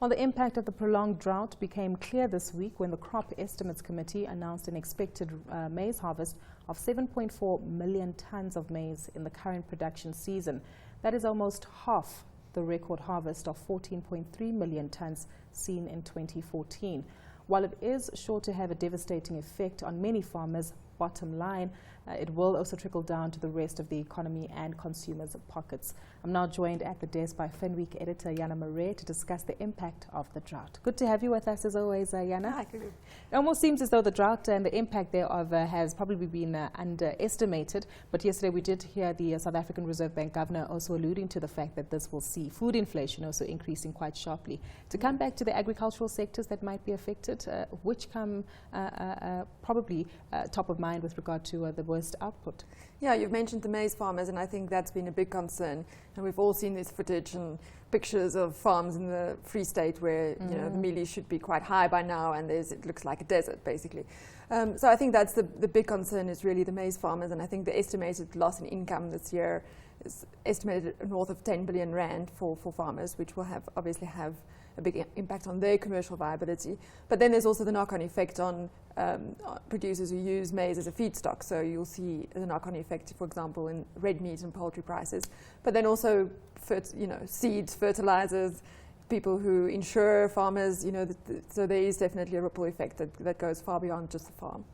Well, the impact of the prolonged drought became clear this week when the Crop Estimates Committee announced an expected maize harvest of 7.4 million tons of maize in the current production season. That is almost half the record harvest of 14.3 million tons seen in 2014. While it is sure to have a devastating effect on many farmers' bottom line, it will also trickle down to the rest of the economy and consumers' pockets. I'm now joined at the desk by Finweek Editor Jana Marais to discuss the impact of the drought. Good to have you with us as always, Jana. Hi, good. It almost seems as though the drought and the impact thereof has probably been underestimated, but yesterday we did hear the South African Reserve Bank Governor also alluding to the fact that this will see food inflation also increasing quite sharply. To come back to the agricultural sectors that might be affected, which come probably top of mind with regard to the worst output. Yeah, you've mentioned the maize farmers, and I think that's been a big concern. And we've all seen this footage and pictures of farms in the Free State where you know the mealie should be quite high by now, and it looks like a desert basically. So I think that's the big concern is really the maize farmers, and I think the estimated loss in income this year is estimated north of 10 billion rand for farmers, which will obviously have a big impact on their commercial viability. But then there's also the knock-on effect on producers who use maize as a feedstock. So you'll see the knock-on effect, for example, in red meat and poultry prices. But then also, seeds, fertilizers, people who insure farmers, so there is definitely a ripple effect that goes far beyond just the farm.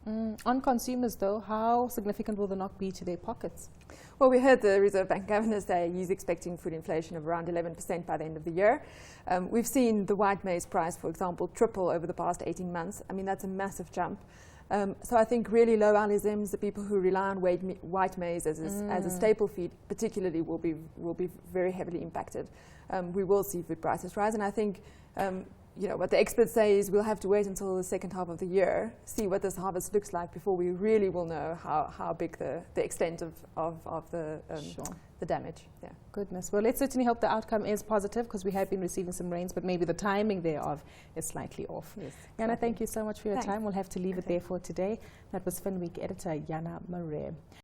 On consumers, though, how significant will the knock be to their pockets? Well, we heard the Reserve Bank Governor say he's expecting food inflation of around 11% by the end of the year. We've seen the white maize price, for example, triple over the past 18 months. I mean, that's a massive jump. So I think really low LSMs, the people who rely on white maize as a staple feed, particularly will be very heavily impacted. We will see food prices rise, and I think what the experts say is we'll have to wait until the second half of the year, see what this harvest looks like before we really will know how big the extent of the damage. Yeah. Goodness. Well, let's certainly hope the outcome is positive, because we have been receiving some rains, but maybe the timing thereof is slightly off. Yes. Jana, thank you so much for your Thanks. time. We'll have to leave it there for today. That was Finweek Editor Jana Marais.